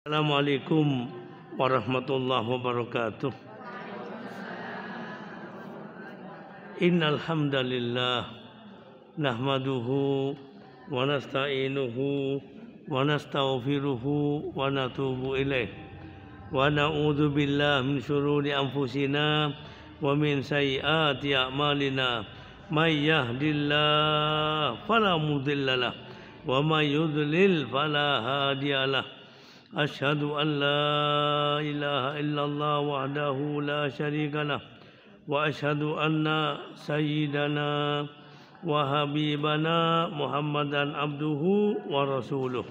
Assalamualaikum warahmatullahi wabarakatuh. Innal hamdalillah nahmaduhu wa nasta'inuhu wa nastaghfiruhu wa natubu ilaih wa na'udzu billahi min syururi anfusina wa min sayyiati a'malina may yahdihillahu fala mudhillalah wa may yudlil fala hadiyalah. Asyhadu an la ilaha illallah wahdahu la syarika lah wa asyhadu anna sayyidana wa habibana Muhammadan abduhu wa rasuluh.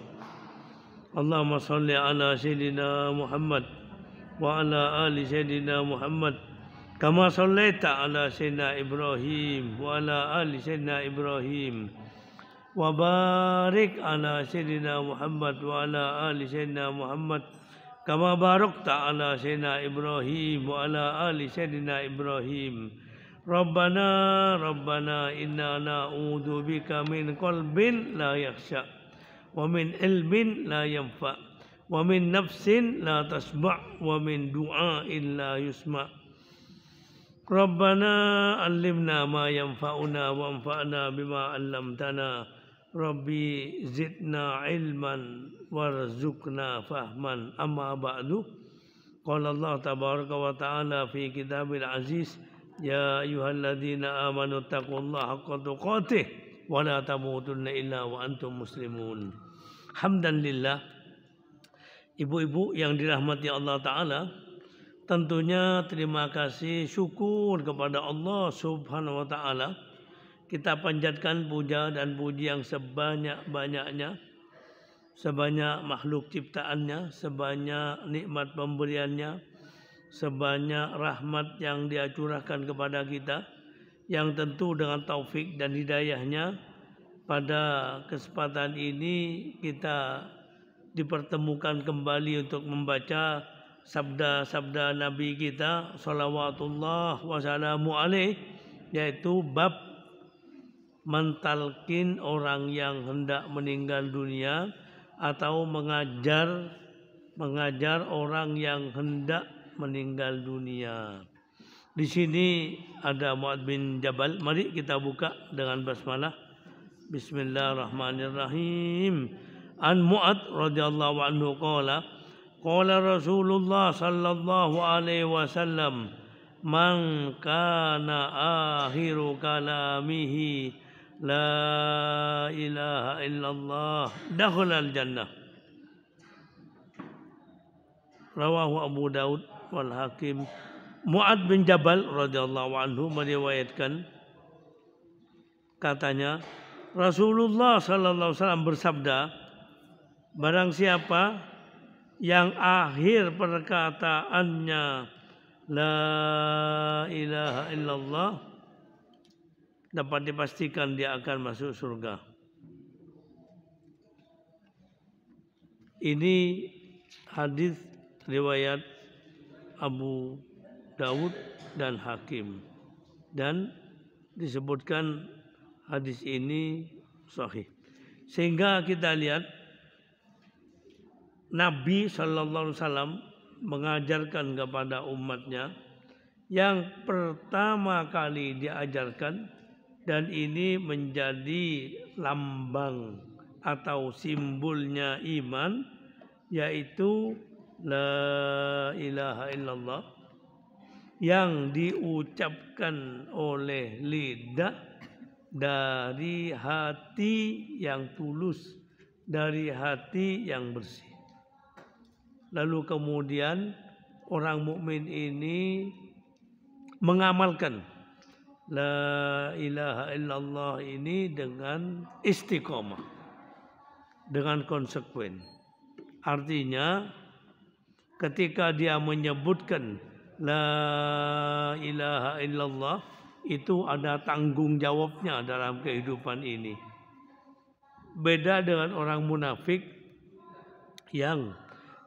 Allahumma salli ala sayyidina Muhammad wa ala ali sayyidina Muhammad kama sallaita ala sayyidina Ibrahim wa ala ali sayyidina Ibrahim wa barik ala sayyidina Muhammad wa ala ali sayyidina Muhammad kama barakta ala sayyidina Ibrahim wa ala ali sayyidina Ibrahim. Rabbana inna na'udzu bika min qalbin la yakhsha wa min ilmin la yanfa wa min nafsin la tasba' wa min du'ain la yusma'. Rabbana allimna ma yanfa'una wa anfa'na bima 'allamtana. Rabbi zidna ilman warzuqna fahman. Amma ba'du. Qala Allah tabaraka wa ta'ala fi kitabil aziz, ya ayyuhalladzina amanu taqullaha haqqa tuqatih wa la tamutunna illa wa antum muslimun. Hamdan lillah. Ibu-ibu yang dirahmati Allah Ta'ala, tentunya terima kasih syukur kepada Allah Subhanahu wa Ta'ala. Kita panjatkan puja dan puji yang sebanyak-banyaknya, sebanyak makhluk ciptaannya, sebanyak nikmat pemberiannya, sebanyak rahmat yang Dia curahkan kepada kita, yang tentu dengan taufik dan hidayahnya pada kesempatan ini kita dipertemukan kembali untuk membaca sabda-sabda Nabi kita shalawatullah wassalamu alaih, yaitu bab mentalkin orang yang hendak meninggal dunia atau mengajar orang yang hendak meninggal dunia. Di sini ada Mu'ad bin Jabal. Mari kita buka dengan basmalah. Bismillahirrahmanirrahim. An Mu'ad radhiyallahu anhu qala Rasulullah sallallahu alaihi wasallam, man kana akhiru kalamihi la ilaha illallah dakhalal jannah. Rawahu Abu Daud wal Hakim. Mu'ad bin Jabal radhiyallahu anhu meriwayatkan, katanya Rasulullah sallallahu alaihi wasallam bersabda, barang siapa yang akhir perkataannya la ilaha illallah, dapat dipastikan dia akan masuk surga. Ini hadis riwayat Abu Daud dan Hakim, dan disebutkan hadis ini sahih. Sehingga kita lihat Nabi Sallallahu Alaihi Wasallam mengajarkan kepada umatnya, yang pertama kali diajarkan, dan ini menjadi lambang atau simbolnya iman, yaitu la ilaha illallah, yang diucapkan oleh lidah dari hati yang tulus, dari hati yang bersih. Lalu kemudian orang mukmin ini mengamalkan la ilaha illallah ini dengan istiqomah, dengan konsekuen. Artinya ketika dia menyebutkan la ilaha illallah, itu ada tanggung jawabnya dalam kehidupan ini. Beda dengan orang munafik yang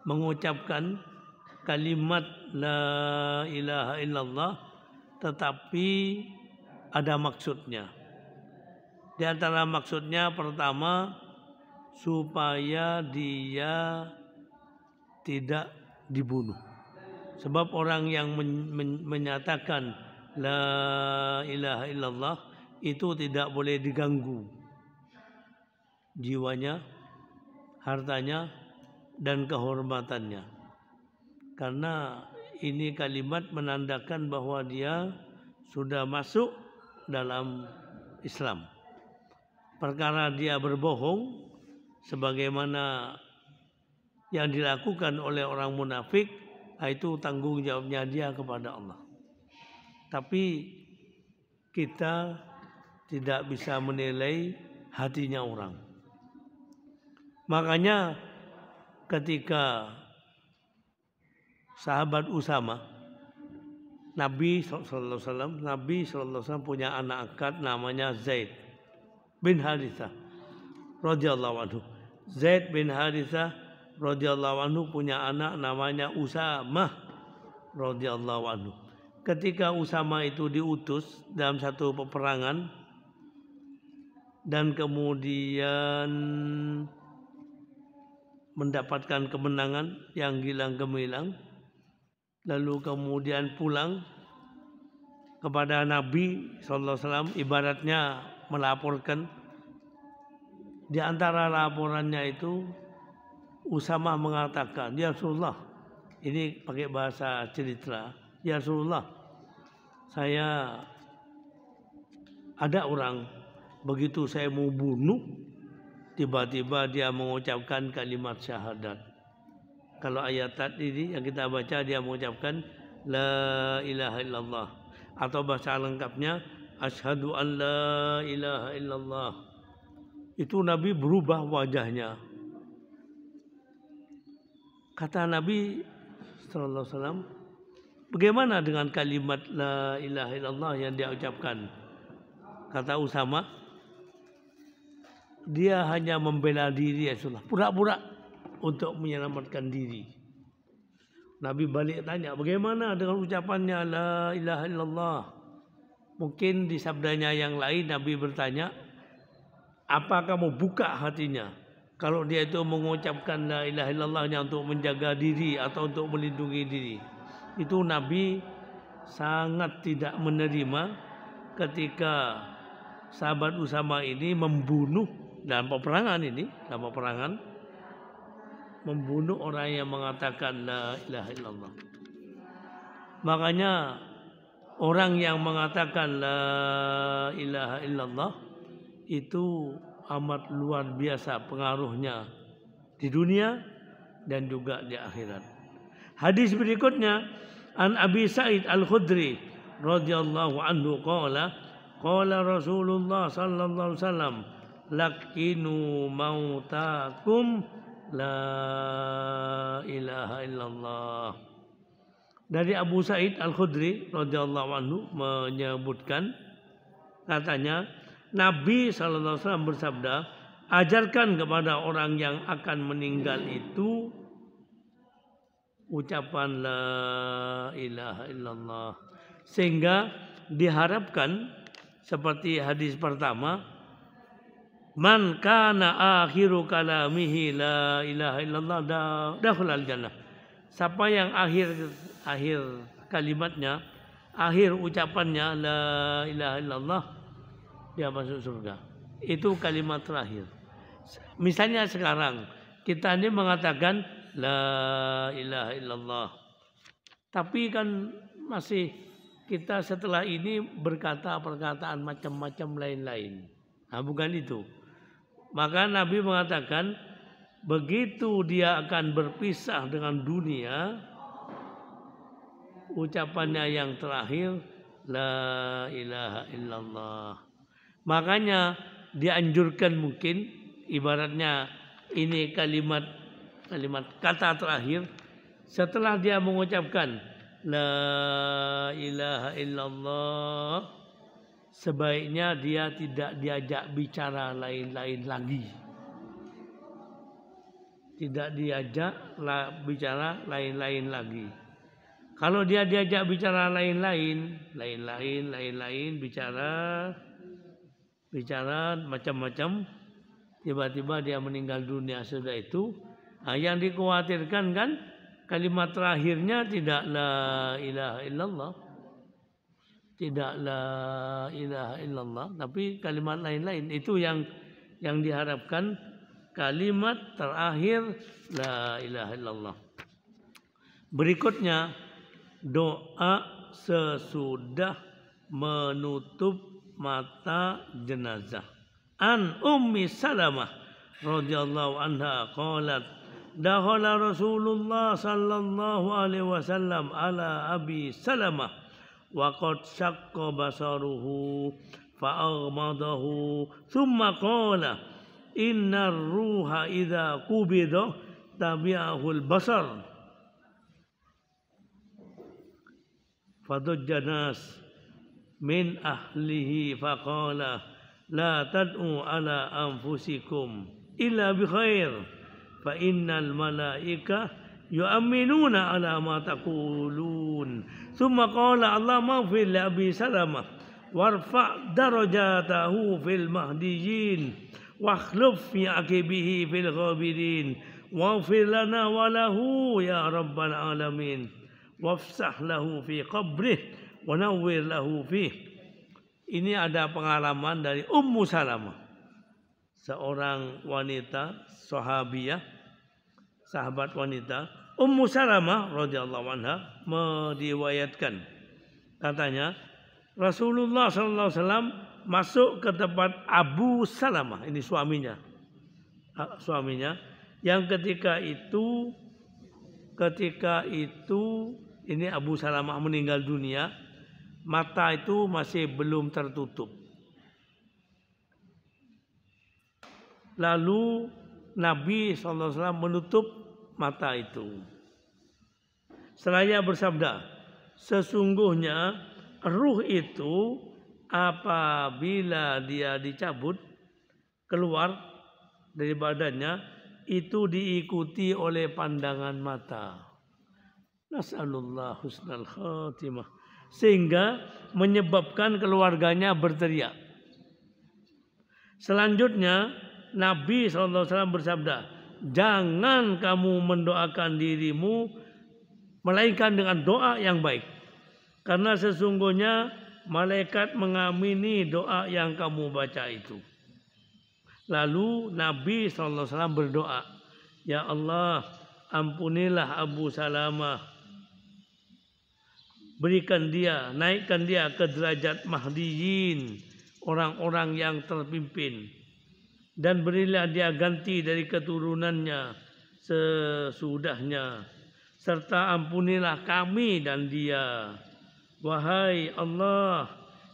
mengucapkan kalimat la ilaha illallah tetapi ada maksudnya. Di antara maksudnya pertama, supaya dia tidak dibunuh. Sebab orang yang menyatakan la ilaha illallah itu tidak boleh diganggu jiwanya, hartanya, dan kehormatannya. Karena ini kalimat menandakan bahwa dia sudah masuk dalam Islam. Perkara dia berbohong sebagaimana yang dilakukan oleh orang munafik, itu tanggung jawabnya dia kepada Allah. Tapi kita tidak bisa menilai hatinya orang. Makanya ketika sahabat Usama, Nabi SAW punya anak angkat namanya Zaid bin Harithah radhiyallahu anhu. Zaid bin Harithah radhiyallahu anhu punya anak namanya Usamah radhiyallahu anhu. Ketika Usama itu diutus dalam satu peperangan dan kemudian mendapatkan kemenangan yang gilang gemilang, lalu kemudian pulang kepada Nabi SAW, ibaratnya melaporkan. Di antara laporannya itu Usamah mengatakan, ya Rasulullah, ini pakai bahasa cerita, ya Rasulullah, saya ada orang begitu saya mau bunuh, tiba-tiba dia mengucapkan kalimat syahadat. Kalau ayat tadi yang kita baca dia mengucapkan la ilaha illallah, atau bahasa lengkapnya asyhadu an la ilaha illallah. Itu Nabi berubah wajahnya. Kata Nabi sallallahu alaihi wasallam, bagaimana dengan kalimat la ilaha illallah yang dia ucapkan? Kata Usama, dia hanya membela diri ya Rasulullah, pura-pura untuk menyelamatkan diri. Nabi balik tanya, bagaimana dengan ucapannya la ilaha illallah? Mungkin di sabdanya yang lain Nabi bertanya, apa kamu buka hatinya? Kalau dia itu mengucapkan la ilaha illallahnya untuk menjaga diri atau untuk melindungi diri. Itu Nabi sangat tidak menerima ketika sahabat Usama ini membunuh dalam peperangan membunuh orang yang mengatakan la ilaha illallah. Makanya orang yang mengatakan la ilaha illallah itu amat luar biasa pengaruhnya di dunia dan juga di akhirat. Hadis berikutnya, an Abi Sa'id Al-Khudri radhiyallahu anhu qala Rasulullah sallallahu alaihi wasallam lakinu mautakum la ilaha illallah. Dari Abu Sa'id Al-Khudri radhiyallahu anhu menyebutkan, katanya Nabi SAW bersabda, ajarkan kepada orang yang akan meninggal itu ucapan la ilaha illallah, sehingga diharapkan seperti hadis pertama, man kana akhiru kalamihi la ilaha illallah dakhalal jannah. Siapa yang akhir kalimatnya, akhir ucapannya la ilaha illallah, dia masuk surga. Itu kalimat terakhir. Misalnya sekarang kita ini mengatakan la ilaha illallah, tapi kan masih kita setelah ini berkata perkataan macam-macam lain-lain. Nah, bukan itu. Maka Nabi mengatakan begitu dia akan berpisah dengan dunia, ucapannya yang terakhir la ilaha illallah. Makanya dianjurkan, mungkin ibaratnya ini kalimat kata terakhir, setelah dia mengucapkan la ilaha illallah, sebaiknya dia tidak diajak bicara lain-lain lagi. Tidak diajak bicara lain-lain lagi. Kalau dia diajak bicara lain-lain, bicara macam-macam, tiba-tiba dia meninggal dunia sudah itu, yang dikhawatirkan kan kalimat terakhirnya tidak la ilaha illallah, tidak la ilaha illallah, tapi kalimat lain-lain itu yang diharapkan. Kalimat terakhir la ilaha illallah. Berikutnya doa sesudah menutup mata jenazah. An Ummi Salamah radhiyallahu anha qalat dakhala Rasulullah sallallahu alaihi wasallam ala Abi Salamah wa qad syaqqa basaruhu fa aghmadahu thumma qala innar ruha idza qubida tabi'ahul basar fadujja nas min ahlihi faqala la tad'u ala anfusikum illa bi khair fa innal malaika yu'minuna ala ma taqulun thumma qala Allahumma ighfir li Abi Salamah warfa' darajatahu fil mahdiyyin wakhluf fi aqibihi fil ghabirin waghfir lana wa lahu ya rabbal alamin wafsah lahu fi qabrih wa nawwir lahu fi. Ini ada pengalaman dari Ummu Salamah, seorang wanita sahabiyah, sahabat wanita. Ummu Salamah radhiyallahu anha meriwayatkan, katanya Rasulullah sallallahu alaihi wasallam masuk ke tempat Abu Salamah, ini suaminya, yang ketika itu ini Abu Salamah meninggal dunia, mata itu masih belum tertutup. Lalu Nabi SAW menutup mata itu. Seraya bersabda, sesungguhnya ruh itu apabila dia dicabut keluar dari badannya itu diikuti oleh pandangan mata. Nas'alullah husnal khatimah, sehingga menyebabkan keluarganya berteriak. Selanjutnya Nabi SAW bersabda, jangan kamu mendoakan dirimu melainkan dengan doa yang baik, karena sesungguhnya malaikat mengamini doa yang kamu baca itu. Lalu Nabi SAW berdoa, ya Allah, ampunilah Abu Salamah, berikan dia, naikkan dia ke derajat mahdiyin, orang-orang yang terpimpin, dan berilah dia ganti dari keturunannya sesudahnya, serta ampunilah kami dan dia. Wahai Allah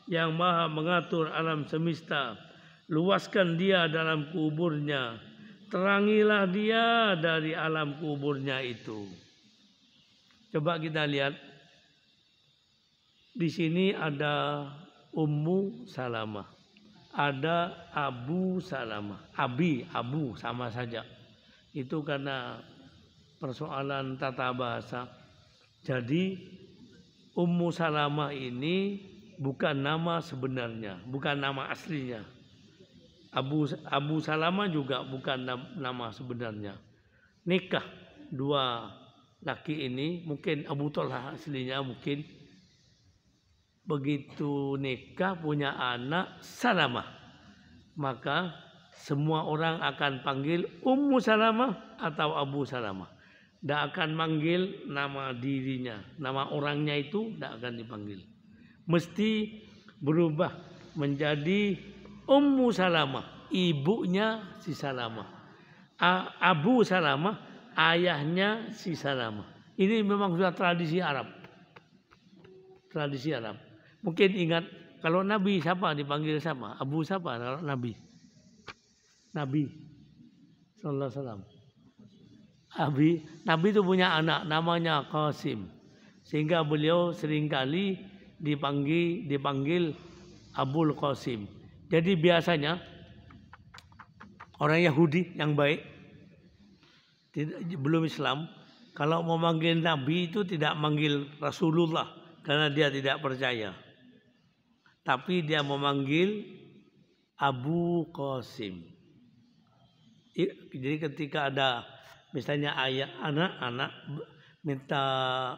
yang maha mengatur alam semesta, luaskan dia dalam kuburnya, terangilah dia dari alam kuburnya itu. Coba kita lihat. Di sini ada Ummu Salamah, ada Abu Salamah, Abu sama saja. Itu karena persoalan tata bahasa. Jadi Ummu Salamah ini bukan nama sebenarnya, bukan nama aslinya. Abu Salamah juga bukan nama sebenarnya. Nikah dua laki ini, mungkin Abu Talha aslinya, mungkin begitu nikah punya anak Salamah, maka semua orang akan panggil Ummu Salamah atau Abu Salamah. Tidak akan manggil nama dirinya, nama orangnya itu tidak akan dipanggil. Mesti berubah menjadi Ummu Salamah, ibunya si Salamah. Abu Salamah, ayahnya si Salamah. Ini memang sudah tradisi Arab. Tradisi Arab. Mungkin ingat, kalau Nabi siapa dipanggil sama? Abu siapa kalau Nabi? Nabi sallallahu alaihi wasallam. Nabi itu punya anak namanya Qasim, sehingga beliau seringkali dipanggil Abul Qasim. Jadi biasanya orang Yahudi yang baik, belum Islam, kalau mau manggil Nabi itu tidak manggil Rasulullah karena dia tidak percaya, tapi dia memanggil Abu Qasim. Jadi ketika ada misalnya anak-anak minta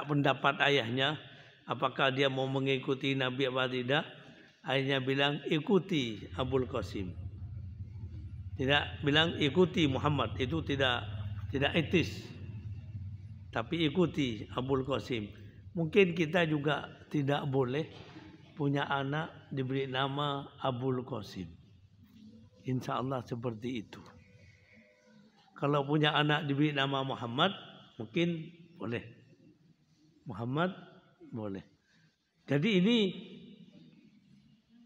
pendapat ayahnya, apakah dia mau mengikuti Nabi apa tidak. Ayahnya bilang ikuti Abul Qasim. Tidak bilang ikuti Muhammad, itu tidak etis. Tapi ikuti Abul Qasim. Mungkin kita juga tidak boleh punya anak diberi nama Abul Qasim. Insya Allah seperti itu. Kalau punya anak diberi nama Muhammad, mungkin boleh. Muhammad boleh. Jadi ini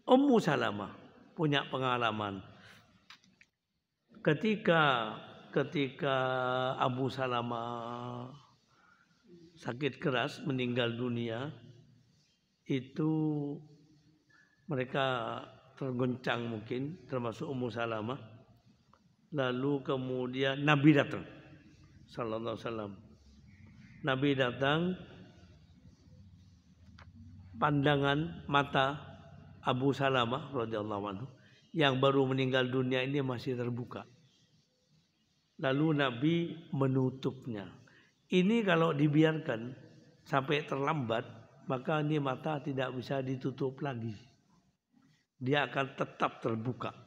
Ummu Salamah punya pengalaman. Ketika Abu Salamah sakit keras meninggal dunia, itu mereka tergoncang mungkin, termasuk Ummu Salamah. Lalu kemudian Nabi datang, sallallahu alaihi wasallam. Nabi datang, pandangan mata Abu Salamah radhiyallahu anhu yang baru meninggal dunia ini masih terbuka. Lalu Nabi menutupnya. Ini kalau dibiarkan sampai terlambat, maka ini mata tidak bisa ditutup lagi. Dia akan tetap terbuka.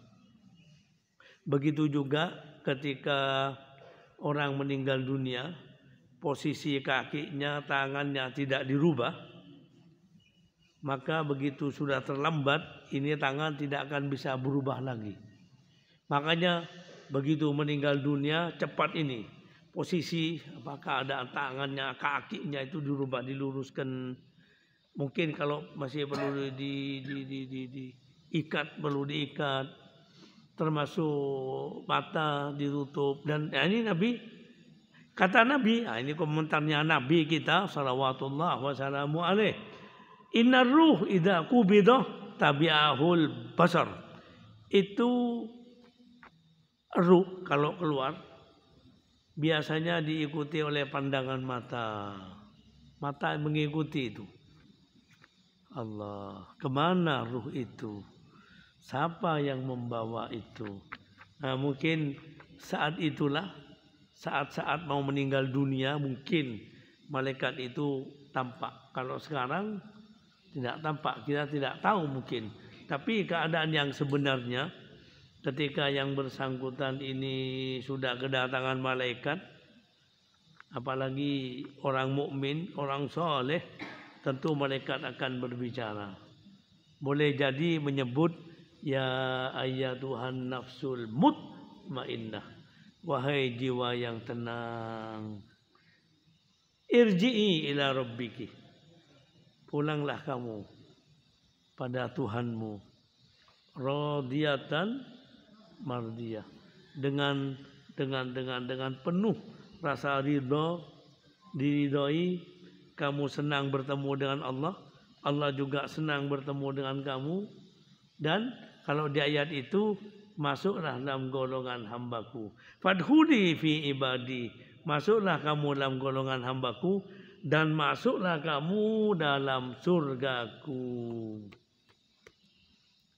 Begitu juga ketika orang meninggal dunia, posisi kakinya, tangannya tidak dirubah, maka begitu sudah terlambat, ini tangan tidak akan bisa berubah lagi. Makanya begitu meninggal dunia cepat ini, posisi keadaan tangannya, kakinya itu dirubah, diluruskan. Mungkin kalau masih perlu diikat, perlu diikat. Termasuk mata ditutup. Dan ini Nabi, kata Nabi, ini komentarnya Nabi kita salawatullah wassalamu alaih. Innar ruh idza qubidah tabi'ahul basar. Itu ruh kalau keluar biasanya diikuti oleh pandangan mata. Mata mengikuti itu. Allah, kemana ruh itu? Siapa yang membawa itu? Nah, mungkin saat itulah, saat mau meninggal dunia, mungkin malaikat itu tampak. Kalau sekarang tidak tampak, kita tidak tahu mungkin. Tapi keadaan yang sebenarnya, ketika yang bersangkutan ini sudah kedatangan malaikat, apalagi orang mukmin, orang soleh, tentu malaikat akan berbicara. Boleh jadi menyebut, ya ayyatuhan nafsul mutmainnah, wahai jiwa yang tenang, irji'i ila rabbiki, pulanglah kamu pada Tuhanmu, radiyatan mardiyah, dengan penuh rasa ridho, diridhoi, kamu senang bertemu dengan Allah, Allah juga senang bertemu dengan kamu. Dan kalau di ayat itu, masuklah dalam golongan hambaku. Fadhuli fi ibadi, masuklah kamu dalam golongan hambaku, dan masuklah kamu dalam surgaku.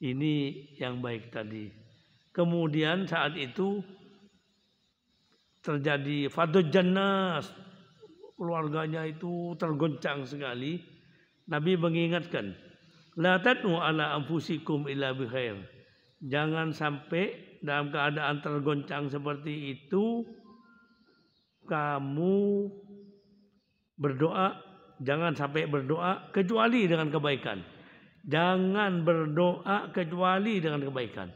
Ini yang baik tadi. Kemudian saat itu terjadi fadud jannas, keluarganya itu tergoncang sekali. Nabi mengingatkan, la tad'u ala anfusikum illa bi khair. Jangan sampai dalam keadaan tergoncang seperti itu kamu berdoa, jangan sampai berdoa kecuali dengan kebaikan. Jangan berdoa kecuali dengan kebaikan.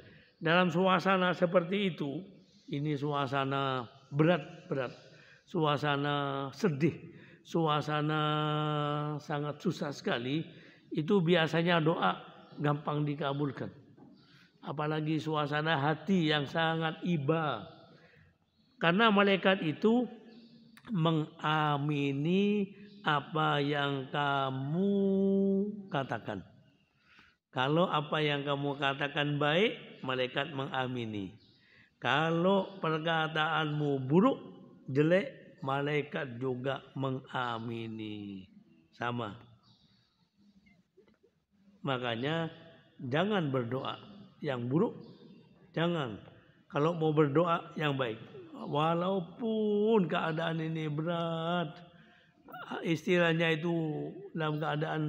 Dalam suasana seperti itu, ini suasana berat, suasana sedih, suasana sangat susah sekali, itu biasanya doa gampang dikabulkan. Apalagi suasana hati yang sangat iba. Karena malaikat itu mengamini apa yang kamu katakan. Kalau apa yang kamu katakan baik, malaikat mengamini. Kalau perkataanmu buruk, jelek, malaikat juga mengamini. Sama. Makanya jangan berdoa yang buruk. Jangan. Kalau mau berdoa yang baik. walaupun keadaan ini berat, istilahnya itu dalam keadaan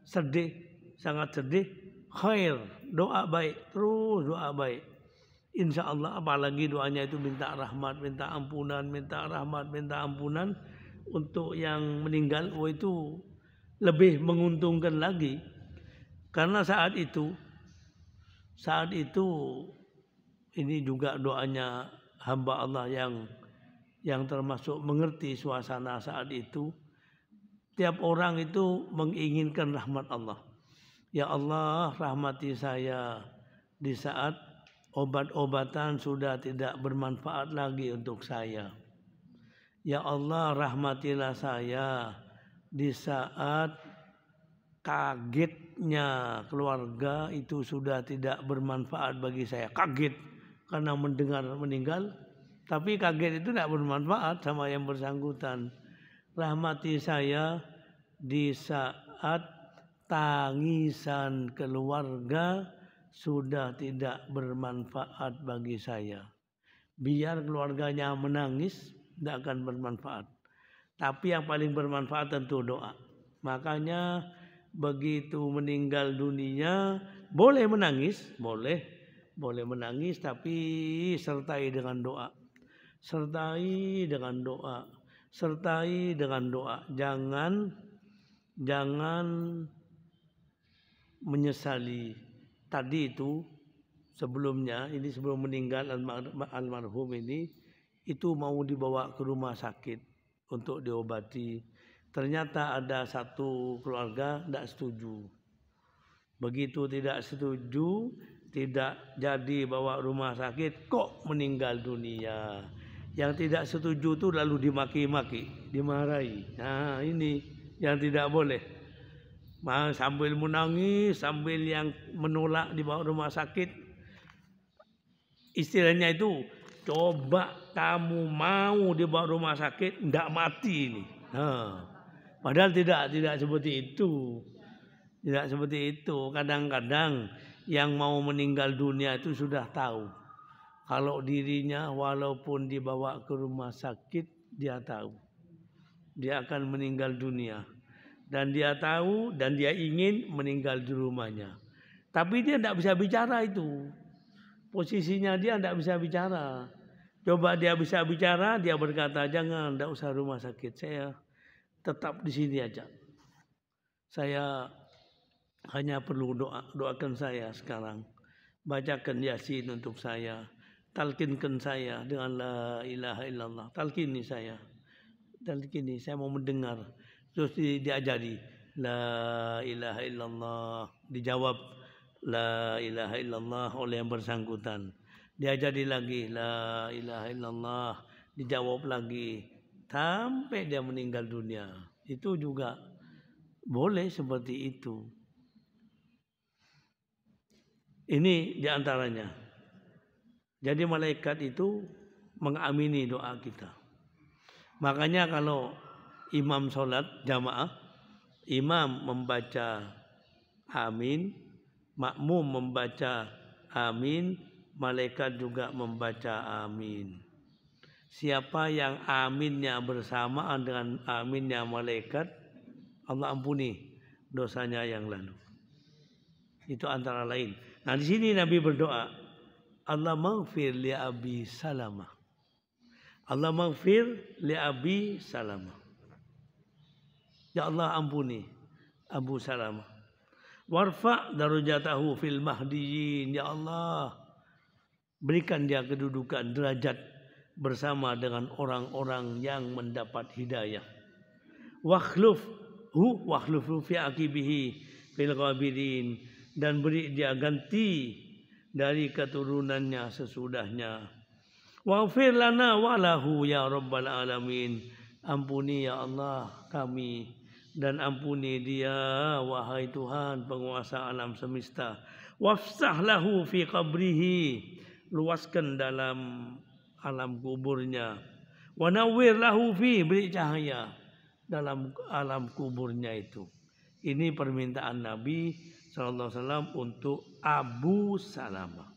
sedih, sangat sedih, khair, doa baik, terus doa baik. Insya Allah, apalagi doanya itu minta rahmat, minta ampunan, minta rahmat, minta ampunan untuk yang meninggal. Oh, itu lebih menguntungkan lagi, karena saat itu ini juga doanya hamba Allah yang termasuk mengerti suasana saat itu. Tiap orang itu menginginkan rahmat Allah. Ya Allah, rahmati saya di saat obat-obatan sudah tidak bermanfaat lagi untuk saya. Ya Allah, rahmatilah saya di saat kagetnya keluarga itu sudah tidak bermanfaat bagi saya. Kaget karena mendengar meninggal, tapi kaget itu tidak bermanfaat sama yang bersangkutan. Rahmati saya di saat tangisan keluarga sudah tidak bermanfaat bagi saya. Biar keluarganya menangis tidak akan bermanfaat. Tapi yang paling bermanfaat tentu doa. Makanya begitu meninggal dunia boleh menangis, boleh menangis, tapi sertai dengan doa. Sertai dengan doa. Sertai dengan doa. Jangan menyesali. Tadi itu sebelumnya, ini sebelum meninggal almarhum ini, itu mau dibawa ke rumah sakit untuk diobati. Ternyata ada satu keluarga tidak setuju. Begitu tidak setuju, tidak jadi bawa rumah sakit, kok meninggal dunia. Yang tidak setuju itu lalu dimaki-maki, dimarahi. Nah, ini yang tidak boleh. Sambil menangis, sambil yang menolak dibawa rumah sakit. Istilahnya itu, coba kamu mau dibawa rumah sakit, tidak mati ini. Nah, padahal tidak seperti itu. Tidak seperti itu. Kadang-kadang yang mau meninggal dunia itu sudah tahu. Kalau dirinya walaupun dibawa ke rumah sakit, dia tahu. Dia akan meninggal dunia. Dan dia tahu dan dia ingin meninggal di rumahnya. Tapi dia tidak bisa bicara itu. Posisinya dia tidak bisa bicara. Coba dia bisa bicara, dia berkata, jangan, tidak usah rumah sakit. Saya tetap di sini aja. Saya hanya perlu doakan saya sekarang. Bacakan Yasin untuk saya. Talkinkan saya dengan la ilaha illallah. Talkini saya. Talkini, saya mau mendengar. Terus diajari la ilaha illallah, dijawab la ilaha illallah oleh yang bersangkutan. Diajari lagi la ilaha illallah, dijawab lagi sampai dia meninggal dunia. Itu juga boleh seperti itu. Ini diantaranya. Jadi malaikat itu mengamini doa kita. Makanya kalau imam sholat jamaah, imam membaca amin, makmum membaca amin, malaikat juga membaca amin. Siapa yang aminnya bersamaan dengan aminnya malaikat, Allah ampuni dosanya yang lalu. Itu antara lain. Nah, di sini Nabi berdoa, Allah maghfir li Abi Salamah. Allah maghfir li Abi Salamah. Ya Allah ampuni Abu Salamah. Warfa darajatahu fil mahdiyin. Ya Allah, berikan dia kedudukan derajat bersama dengan orang-orang yang mendapat hidayah. Wakhlufu fi aqibihi fil ghabirin, dan beri dia ganti dari keturunannya sesudahnya. Waghfir lana wa lahu ya rabbal alamin. Ampuni ya Allah kami dan ampuni dia wahai Tuhan penguasa alam semesta. Wafsah lahu fi qabrihi, luaskan dalam alam kuburnya. Wa nawwir lahu fi, beri cahaya dalam alam kuburnya itu. Ini permintaan Nabi sallallahu alaihi wasallam untuk Abu Salamah.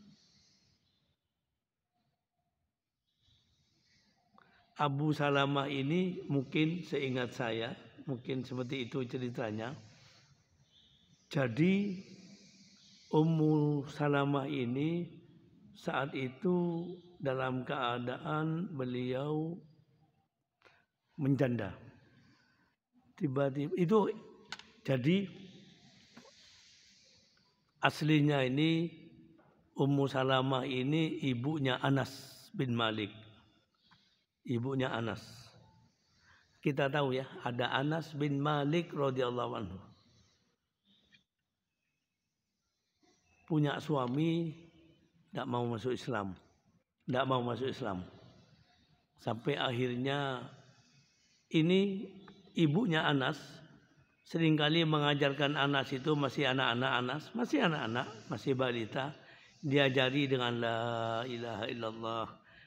Abu Salamah ini mungkin seingat saya, mungkin seperti itu ceritanya. Jadi Ummu Salamah ini saat itu dalam keadaan beliau menjanda. Tiba-tiba itu jadi aslinya ini Ummu Salamah ini ibunya Anas bin Malik. Ibunya Anas. Kita tahu ya, ada Anas bin Malik radhiyallahu anhu. Punya suami tidak mau masuk Islam. Tidak mau masuk Islam. Sampai akhirnya ini ibunya Anas seringkali mengajarkan Anas itu masih anak-anak masih balita, diajari dengan la ilaha illallah,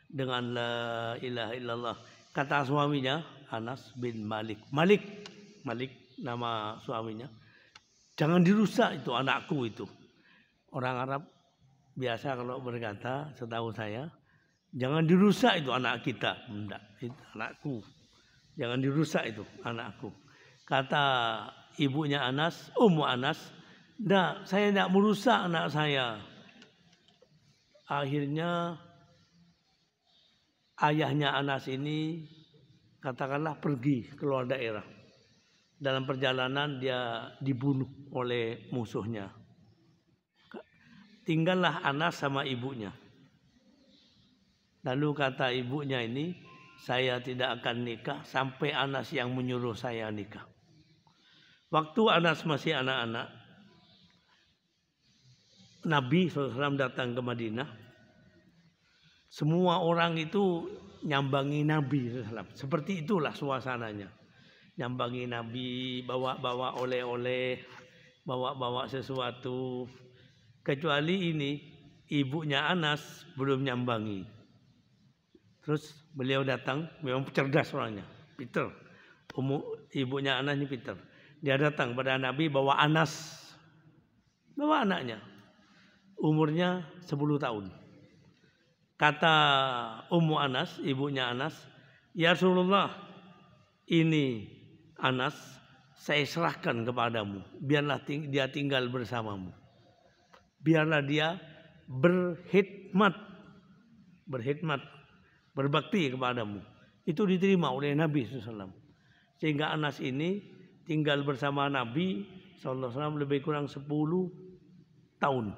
dengan la ilaha illallah. Kata suaminya Anas bin Malik, Malik nama suaminya, jangan dirusak itu anakku itu. Orang Arab biasa kalau berkata, setahu saya, jangan dirusak itu anak kita. Enggak, itu anakku. Jangan dirusak itu anakku. Kata ibunya Anas, Ummu Anas, enggak, saya tidak merusak anak saya. Akhirnya ayahnya Anas ini katakanlah pergi keluar daerah. Dalam perjalanan dia dibunuh oleh musuhnya. Tinggallah Anas sama ibunya. Lalu kata ibunya ini, saya tidak akan nikah sampai Anas yang menyuruh saya nikah. Waktu Anas masih anak-anak, Nabi SAW datang ke Madinah. Semua orang itu nyambangi Nabi SAW. Seperti itulah suasananya. Nyambangi Nabi, bawa-bawa oleh-oleh, bawa-bawa sesuatu. Kecuali ini, ibunya Anas belum nyambangi. Terus beliau datang, memang cerdas orangnya, Peter. Ibunya Anas ini Peter. Dia datang pada Nabi bawa Anas, bawa anaknya. Umurnya 10 tahun. Kata Ummu Anas, ibunya Anas, ya Rasulullah, ini Anas saya serahkan kepadamu. Biarlah dia tinggal bersamamu. Biarlah dia berkhidmat, berbakti kepadamu. Itu diterima oleh Nabi SAW. Sehingga Anas ini tinggal bersama Nabi SAW lebih kurang 10 tahun.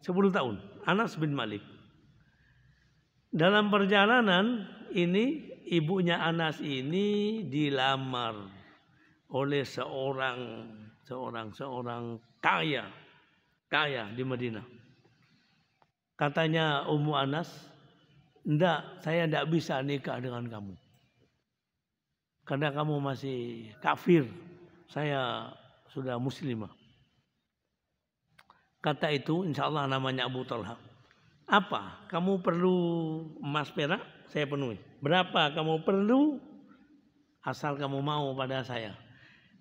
10 tahun. Anas bin Malik. Dalam perjalanan ini ibunya Anas ini dilamar oleh seorang kaya di Madinah. Katanya Ummu Anas, enggak, saya enggak bisa nikah dengan kamu. Karena kamu masih kafir, saya sudah muslimah. Kata itu, insya Allah namanya Abu Talha. Apa? Kamu perlu emas perak? Saya penuhi. Berapa kamu perlu? Asal kamu mau pada saya.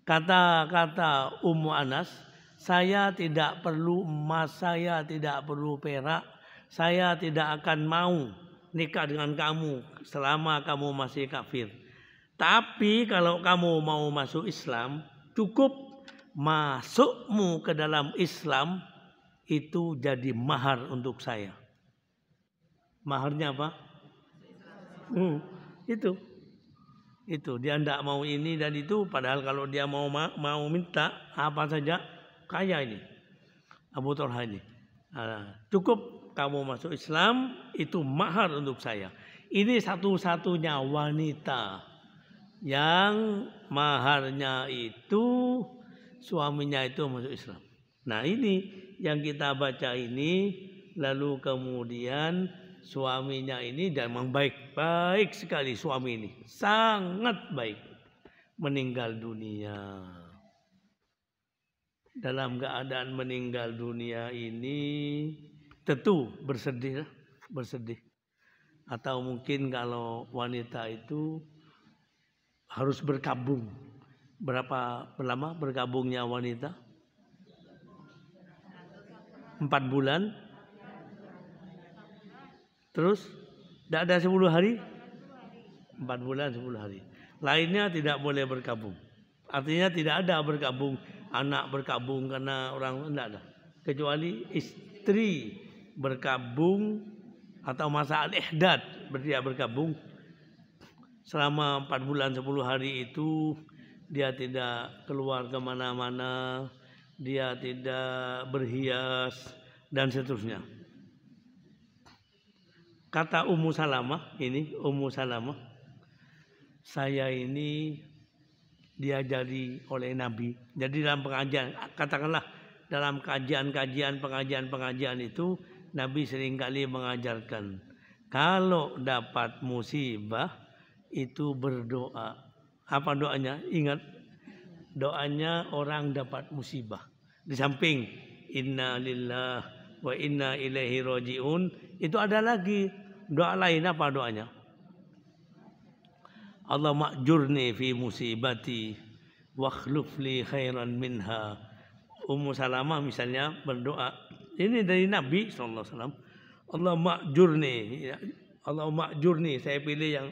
Kata Ummu Anas, saya tidak perlu emas, saya tidak perlu perak, saya tidak akan mau nikah dengan kamu selama kamu masih kafir. Tapi kalau kamu mau masuk Islam, cukup masukmu ke dalam Islam itu jadi mahar untuk saya. Maharnya apa? Itu dia tidak mau ini dan itu, padahal kalau dia mau minta apa saja, kaya ini Abu Talha ini. Cukup kamu masuk Islam, itu mahar untuk saya. Ini satu-satunya wanita yang maharnya itu suaminya itu masuk Islam. Nah ini yang kita baca ini, lalu kemudian suaminya ini dan memang baik sekali suami ini, sangat baik, meninggal dunia. Dalam keadaan meninggal dunia ini tentu bersedih. Atau mungkin kalau wanita itu harus berkabung. Berapa lama berkabungnya wanita? 4 bulan. Terus tidak ada 10 hari. 4 bulan 10 hari. Lainnya tidak boleh berkabung. Artinya tidak ada berkabung, anak berkabung karena orang tidak ada. Kecuali istri berkabung atau masa al-ihdad dia berkabung. Selama 4 bulan 10 hari itu dia tidak keluar kemana-mana, dia tidak berhias dan seterusnya. Kata Ummu Salamah, saya ini diajari oleh Nabi. Jadi dalam pengajian, katakanlah dalam pengajian itu Nabi seringkali mengajarkan kalau dapat musibah itu berdoa. Apa doanya? Ingat, doanya orang dapat musibah. Di samping inna lillah wa inna ilaihi rajiun, itu ada lagi doa lain. Apa doanya? Allah ma'jurni fi musibati wa akhluf li khairan minha. Ummu Salamah misalnya berdoa, ini dari Nabi SAW, Allah ma'jurni, saya pilih yang,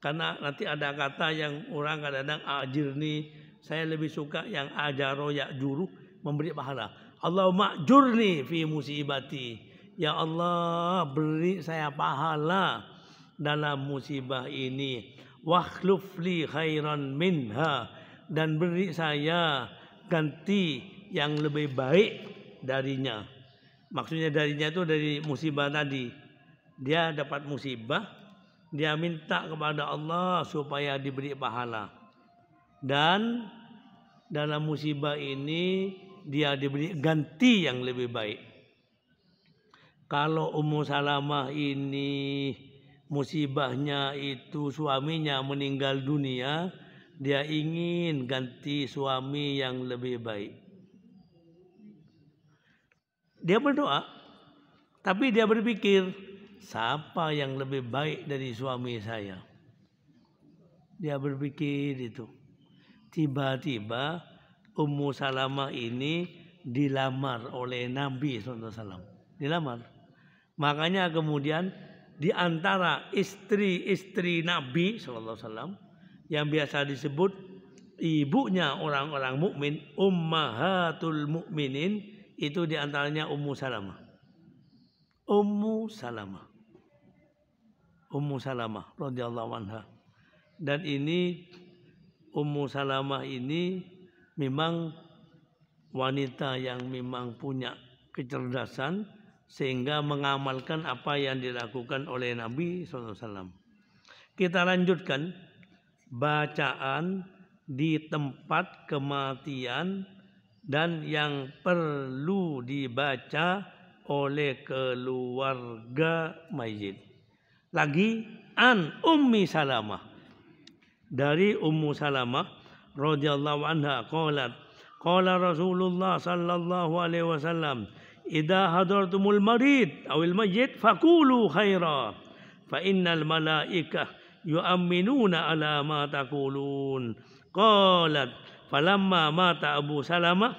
karena nanti ada kata yang orang kadang-kadang ajirni, saya lebih suka yang ajaro ya'juru, memberi pahala. Allah ma'jurni fi musibati, ya Allah beri saya pahala dalam musibah ini, wakhluf li khairan minha, dan beri saya ganti yang lebih baik darinya. Maksudnya darinya itu dari musibah tadi. Dia dapat musibah, dia minta kepada Allah supaya diberi pahala. Dan dalam musibah ini dia diberi ganti yang lebih baik. Kalau Ummu Salamah ini musibahnya itu suaminya meninggal dunia, dia ingin ganti suami yang lebih baik. Dia berdoa, tapi dia berpikir, siapa yang lebih baik dari suami saya? Dia berpikir itu. Tiba-tiba Ummu Salamah ini dilamar oleh Nabi SAW. Dilamar. Makanya kemudian di antara istri-istri Nabi SAW yang biasa disebut ibunya orang-orang mukmin, ummahatul mukminin, itu diantaranya Ummu Salamah. Ummu Salamah radhiyallahu anha. Dan ini Ummu Salamah ini memang wanita yang memang punya kecerdasan sehingga mengamalkan apa yang dilakukan oleh Nabi SAW. Kita lanjutkan bacaan di tempat kematian dan yang perlu dibaca oleh keluarga mayit. Lagi an Ummi Salamah, dari Ummu Salamah radhiyallahu anha qalat qala Rasulullah sallallahu alaihi wasallam idza hadartumul marid awil mayyit faqulu khaira fa innal malaikah yu'minuna ala ma taqulun. Qalat falamma mata Abu Salamah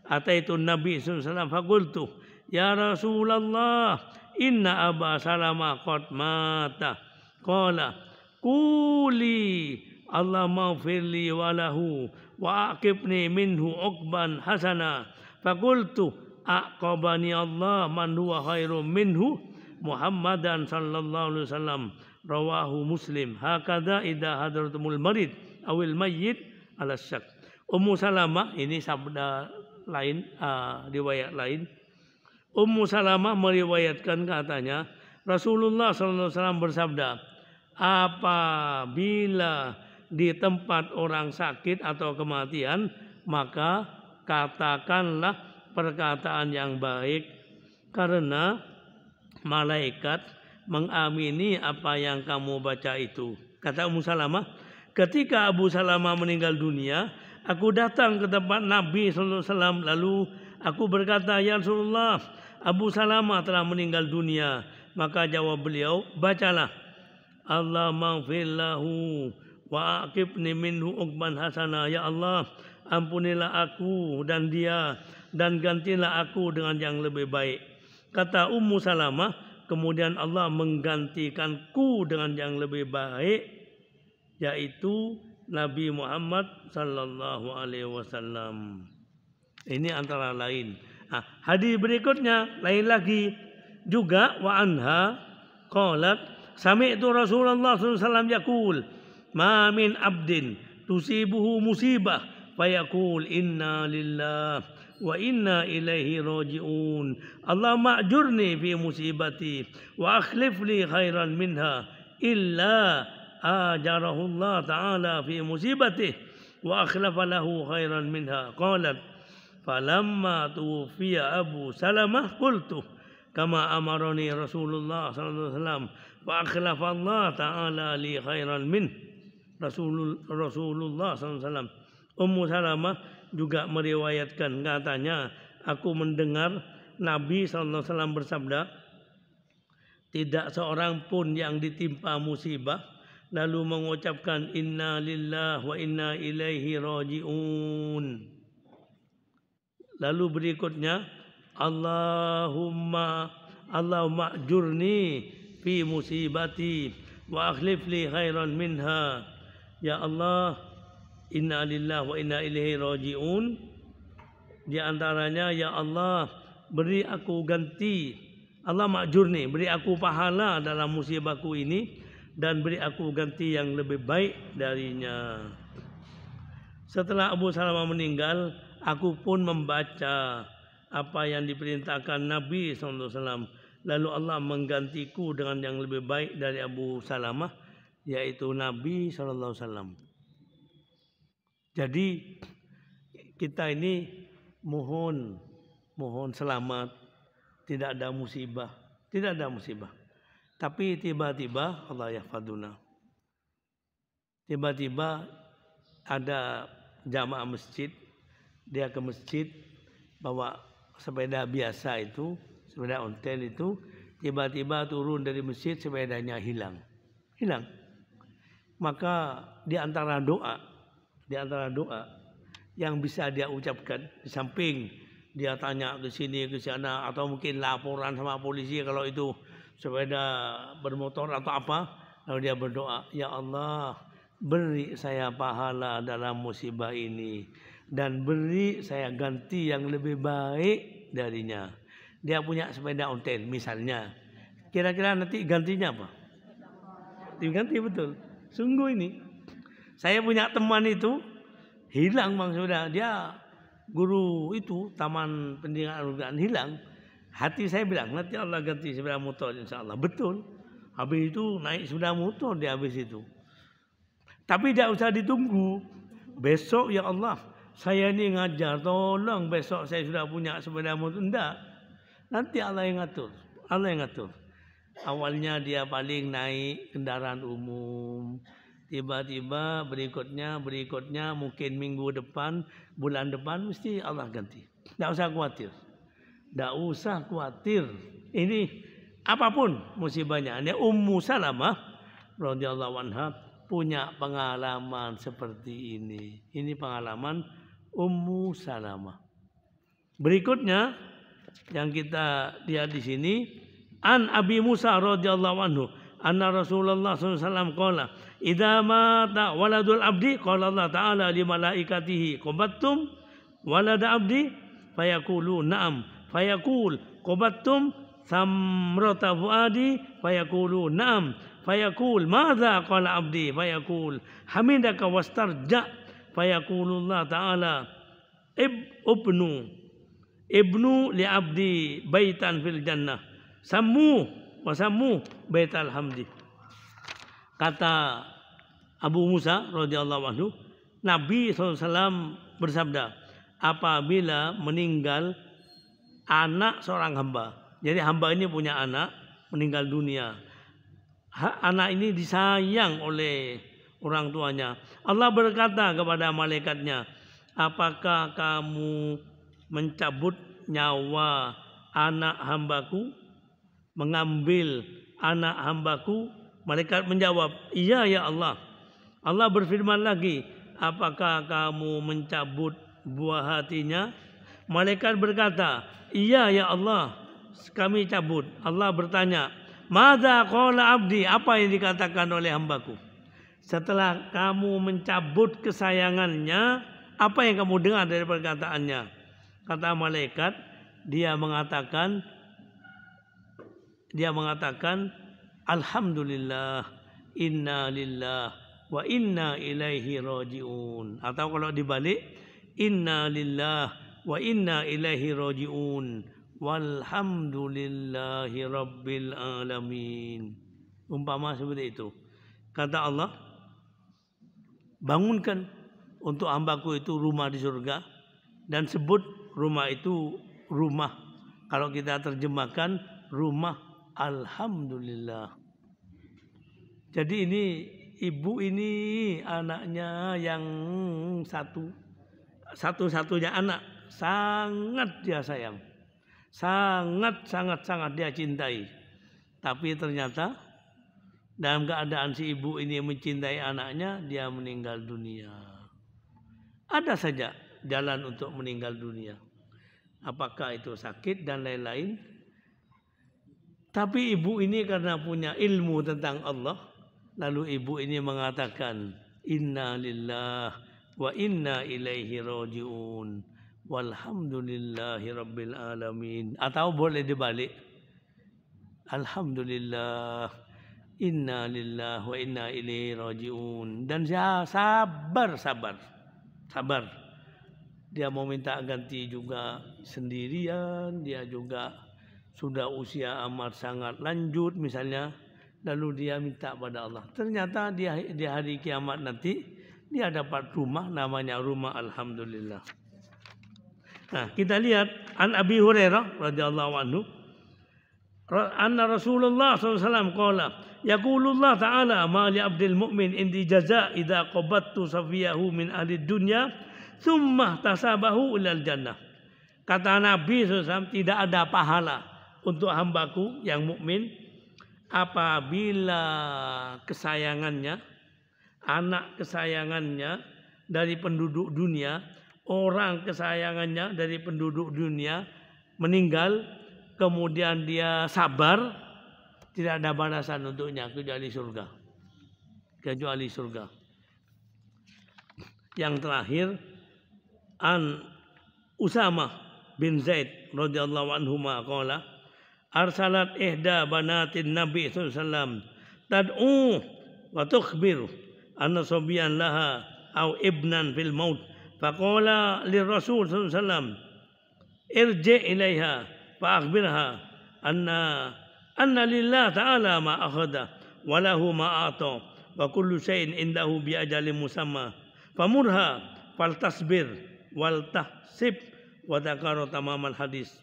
ataitu Nabi sallallahu alaihi wasallam faqultu ya Rasulullah inna Aba Salamah qad mata. Qala quli Allahumma firli walahu wa aqibni minhu uqban hasana. Faqultu aqabani Allah man huwa khairum minhu Muhammadan sallallahu alaihi wasallam. Rawahu Muslim. Hakadha idza hadratumul marid awil mayyit ala syak. Ummu Salamah ini sabda lain, riwayat lain. Ummu Salamah meriwayatkan katanya Rasulullah sallallahu alaihi wasallam bersabda, apabila di tempat orang sakit atau kematian, maka katakanlah perkataan yang baik, karena malaikat mengamini apa yang kamu baca itu. Kata Ummu Salamah, ketika Abu Salamah meninggal dunia, aku datang ke tempat Nabi SAW, lalu aku berkata, ya Rasulullah, Abu Salamah telah meninggal dunia. Maka jawab beliau, bacalah Allah maghfirlahu wa aqibni minhu uqban hasana. Ya Allah, ampunilah aku dan dia, dan gantilah aku dengan yang lebih baik. Kata Ummu Salamah, kemudian Allah menggantikanku dengan yang lebih baik, yaitu Nabi Muhammad sallallahu alaihi wasallam. Ini antara lain. Hadis berikutnya lain lagi juga, wa anha qalat sami'tu Rasulullah sallallahu alaihi wasallam yaqul ma min abdin tusibuhu musibah fayaqul inna lillahi wa inna ilaihi raji'un Allahumma ajurni fi musibati wa akhlif li khairan minha illa ajarahu Allah ta'ala fi musibatihi wa akhlafa lahu khairan minha. Qalat falamma tuwfiya Abu Salamah qultu kama amarani Rasulullah sallallahu alaihi wasallam wa akhlafa Allah ta'ala li khairan min. Rasulullah sallallahu alaihi wasallam, Ummu Salamah juga meriwayatkan, katanya aku mendengar Nabi sallallahu alaihi wasallam bersabda, tidak seorang pun yang ditimpa musibah lalu mengucapkan inna lillahi wa inna ilaihi raji'un. Lalu berikutnya Allahumma ajurni fi musibati wa akhlif li khairan minha. Ya Allah, inna lillahi wa inna ilaihi raji'un. Di antaranya, ya Allah, beri aku ganti. Allah ma'jurni, beri aku pahala dalam musibahku ini dan beri aku ganti yang lebih baik darinya. Setelah Abu Salamah meninggal, aku pun membaca apa yang diperintahkan Nabi SAW. Lalu Allah menggantiku dengan yang lebih baik dari Abu Salamah, yaitu Nabi SAW. Jadi kita ini mohon selamat, tidak ada musibah. Tapi tiba-tiba Allah yahfaduna. Tiba-tiba ada jamaah masjid, dia ke masjid bawa sepeda biasa itu, sepeda ontel itu, tiba-tiba turun dari masjid, sepedanya hilang. Maka di antara doa yang bisa dia ucapkan, di samping dia tanya ke sini ke sana atau mungkin laporan sama polisi kalau itu sepeda bermotor atau apa, lalu dia berdoa, ya Allah, beri saya pahala dalam musibah ini dan beri saya ganti yang lebih baik darinya. Dia punya sepeda ontel misalnya, kira-kira nanti gantinya apa? Diganti, betul. Sungguh ini, saya punya teman itu hilang bang, sudah dia guru itu taman pendidikan hilang. Hati saya bilang nanti Allah ganti sepeda motor insya Allah. Betul. Habis itu naik sepeda motor dia habis itu. Tapi tidak usah ditunggu. Besok ya Allah, saya ini ngajar, tolong besok saya sudah punya sepeda motor. Tidak. Nanti Allah yang ngatur. Awalnya dia paling naik kendaraan umum. Tiba-tiba berikutnya mungkin minggu depan, bulan depan mesti Allah ganti. Tidak usah khawatir. Ini apapun musibahnya. Ini Ummu Salamah radhiyallahu anha punya pengalaman seperti ini. Ini pengalaman Ummu Salamah. Berikutnya yang kita lihat di sini, an Abi Musa radhiyallahu anhu anna Rasulullah sallallahu alaihi wasallam qala idza mata waladul abdi qala Allah ta'ala li malaikatihi qabattum walada abdi fayaqulu na'am fayaqul qabattum samrata fuadi fayaqulu na'am fayaqul madza qala abdi fayaqul hamidaka wastarja fayaqulu Allah ta'ala ibnu li abdi baitan fil jannah sammu baital hamdi. Kata Abu Musa radhiyallahu anhu, Nabi SAW bersabda, apabila meninggal anak seorang hamba, jadi hamba ini punya anak meninggal dunia, anak ini disayang oleh orang tuanya, Allah berkata kepada malaikatnya, apakah kamu mencabut nyawa anak hambaku, mengambil anak hambaku? Malaikat menjawab, iya ya Allah. Allah berfirman lagi, apakah kamu mencabut buah hatinya? Malaikat berkata, iya ya Allah. kami cabut. Allah bertanya, "Madza qala abdi?" Apa yang dikatakan oleh hambaku? Setelah kamu mencabut kesayangannya, apa yang kamu dengar dari perkataannya? Kata malaikat, dia mengatakan alhamdulillah, inna lillah wa inna ilaihi rajiun. Atau kalau dibalik, inna lillah wa inna ilaihi rajiun walhamdulillahi rabbil alamin. Umpama seperti itu. Kata Allah, bangunkan untuk hambaku itu rumah di surga, dan sebut rumah itu rumah, kalau kita terjemahkan, rumah alhamdulillah. Jadi ini ibu ini anaknya yang satu-satunya anak, sangat dia sayang, sangat dia cintai. Tapi ternyata dalam keadaan si ibu ini mencintai anaknya, dia meninggal dunia. Ada saja jalan untuk meninggal dunia, apakah itu sakit dan lain-lain. Tapi ibu ini karena punya ilmu tentang Allah, lalu ibu ini mengatakan, inna lillah wa inna ilaihi rajiun walhamdulillahi rabbil alamin. Atau boleh dibalik, alhamdulillah, inna lillah wa inna ilaihi rajiun. Dan dia sabar. Dia mau minta ganti juga sendirian, dia juga sudah usia amat sangat lanjut misalnya, lalu dia minta pada Allah. Ternyata di hari kiamat nanti dia dapat rumah, namanya rumah alhamdulillah. Nah, kita lihat an Abi Hurairah radhiyallahu anhu, anna Rasulullah SAW qala, yaqulullah ta'ala ma li abdil mu'min indi jaza idza qabattu safiyahu min ahli dunya thumma tasabahu ilal jannah. Kata Nabi SAW, tidak ada pahala untuk hambaku yang mukmin apabila kesayangannya, anak kesayangannya dari penduduk dunia, orang kesayangannya dari penduduk dunia meninggal, kemudian dia sabar, tidak ada balasan untuknya kecuali surga. Yang terakhir, an Usamah bin Zaid radhiyallahu anhuma qala, arsalat ihda banatin Nabi sallallahu alaihi wasallam tad'u wa tukhbir anna sabiyan laha aw ibnan fil maut, faqala lirrasul sallallahu alaihi wasallam irji ilaiha fa akhbirha anna lillah ta'ala ma akhadha wa lahu ma ata wa kullu shay'in indahu bi ajalin musamma famurha faltasbir wal tahsib wa dzakara tamamal hadis.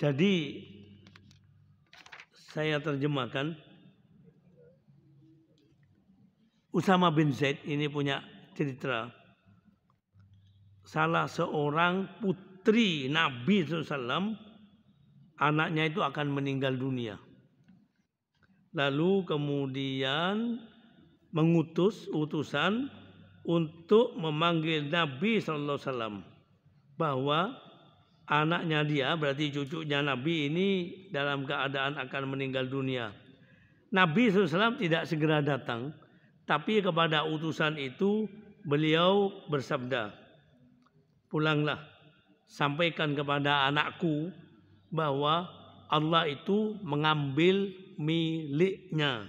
Jadi saya terjemahkan, Usama bin Zaid ini punya cerita, salah seorang putri Nabi SAW, anaknya itu akan meninggal dunia. Lalu kemudian mengutus utusan untuk memanggil Nabi SAW bahwa anaknya dia, berarti cucunya Nabi ini dalam keadaan akan meninggal dunia. Nabi SAW tidak segera datang, tapi kepada utusan itu beliau bersabda, pulanglah, sampaikan kepada anakku bahwa Allah itu mengambil miliknya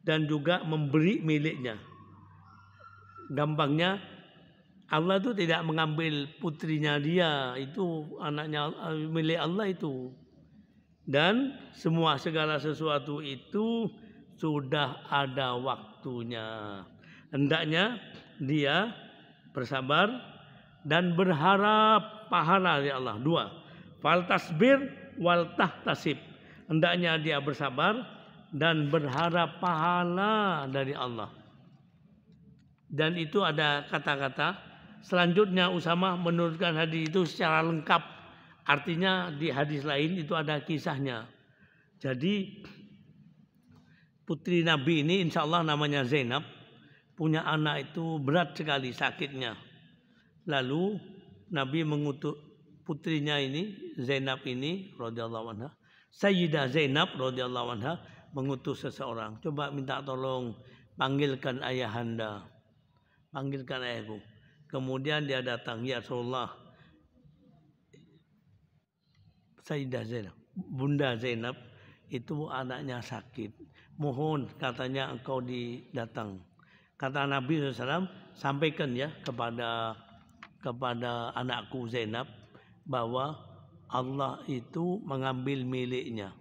dan juga memberi miliknya. Gampangnya, Allah itu tidak mengambil putrinya dia, itu anaknya, milik Allah itu. Dan segala sesuatu itu sudah ada waktunya. Hendaknya dia bersabar dan berharap pahala dari Allah. 2. Fal tasbir wal tahtasib. Hendaknya dia bersabar dan berharap pahala dari Allah. Dan itu ada kata-kata. Selanjutnya Usamah menurutkan hadis itu secara lengkap. Artinya di hadis lain itu ada kisahnya. Jadi putri Nabi ini insya Allah namanya Zainab, punya anak itu berat sekali sakitnya. Lalu Nabi mengutus putrinya ini, Zainab ini radhiyallahu anha, Sayyidah Zainab radhiyallahu anha mengutus seseorang, coba minta tolong panggilkan ayahanda, panggilkan ayahku. Kemudian dia datang, ya Rasulullah, Sayyidah Zainab, Bunda Zainab itu anaknya sakit. Mohon katanya engkau datang. Kata Nabi SAW, sampaikan ya kepada anakku Zainab bahwa Allah itu mengambil miliknya.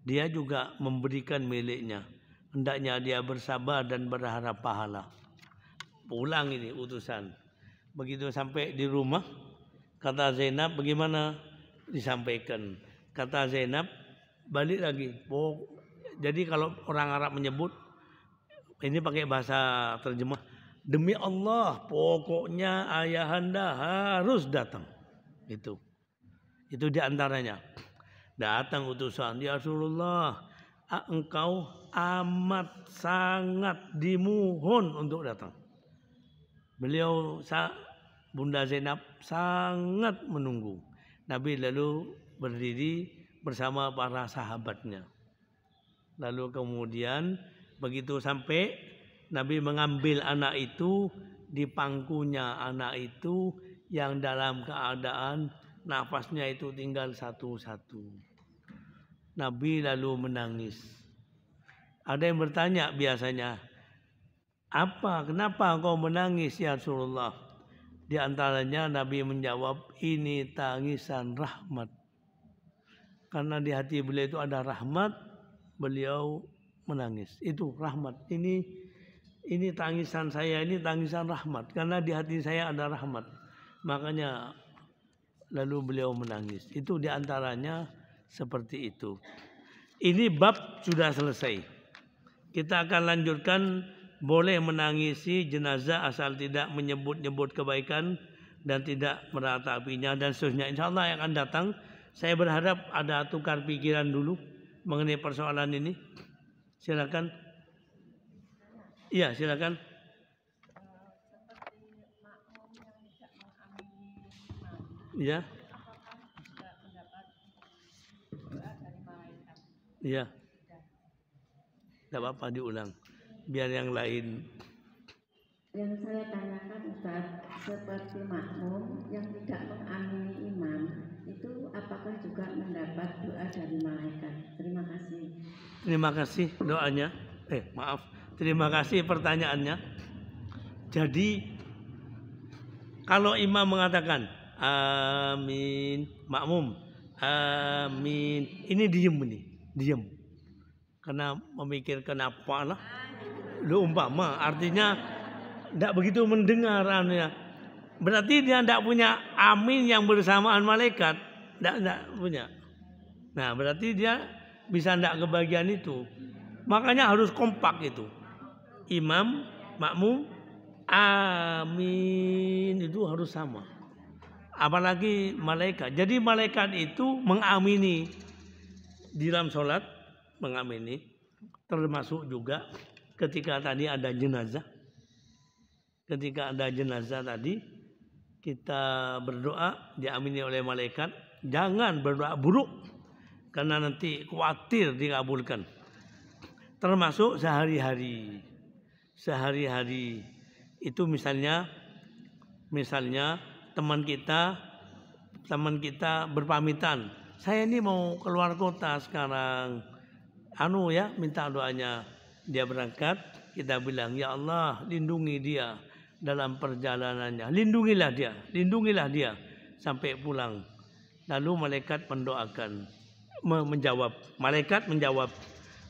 Dia juga memberikan miliknya. Hendaknya dia bersabar dan berharap pahala. Pulang ini utusan. Begitu sampai di rumah, kata Zainab, bagaimana? Disampaikan. Kata Zainab, balik lagi. Jadi kalau orang Arab menyebut, ini pakai bahasa terjemah, demi Allah, pokoknya ayahanda harus datang. Itu diantaranya. Datang utusan, ya Rasulullah, engkau amat sangat dimohon untuk datang. Beliau, Bunda Zainab sangat menunggu. Nabi lalu berdiri bersama para sahabatnya. Lalu kemudian begitu sampai, Nabi mengambil anak itu, di pangkunya anak itu yang dalam keadaan nafasnya itu tinggal satu-satu. Nabi lalu menangis. Ada yang bertanya biasanya, kenapa engkau menangis ya Rasulullah? Di antaranya Nabi menjawab, ini tangisan rahmat. Karena di hati beliau itu ada rahmat, beliau menangis. Itu rahmat. Ini tangisan saya, ini tangisan rahmat. Karena di hati saya ada rahmat. Makanya lalu beliau menangis. Itu di antaranya seperti itu. Ini bab sudah selesai. Kita akan lanjutkan. Boleh menangisi jenazah asal tidak menyebut-nyebut kebaikan dan tidak meratapinya dan seterusnya. InsyaAllah yang akan datang, saya berharap ada tukar pikiran dulu mengenai persoalan ini. Silakan. Iya, silakan. Iya. Iya. Tidak apa-apa, diulang. Biar yang lain. Yang saya tanyakan Ustaz, seperti makmum yang tidak mengamini imam, itu apakah juga mendapat doa dari malaikat? Terima kasih. Terima kasih doanya. Terima kasih pertanyaannya. Jadi kalau imam mengatakan amin, makmum amin, ini diem. Karena memikirkan apalah. Umpama artinya tidak begitu mendengar anunya. Berarti dia tidak punya amin yang bersamaan malaikat. Tidak punya. Nah berarti dia bisa tidak kebagian itu. Makanya harus kompak itu. Imam, makmum, amin itu harus sama. Apalagi malaikat. Jadi malaikat itu mengamini di dalam sholat, mengamini. Termasuk juga ketika tadi ada jenazah. Ketika ada jenazah tadi, kita berdoa diamini oleh malaikat. Jangan berdoa buruk, karena nanti khawatir dikabulkan. Termasuk sehari-hari. Sehari-hari itu misalnya teman kita berpamitan. Saya ini mau keluar kota sekarang. Minta doanya. Dia berangkat, kita bilang, ya Allah, lindungi dia dalam perjalanannya. Lindungilah dia sampai pulang. Lalu malaikat Malaikat menjawab,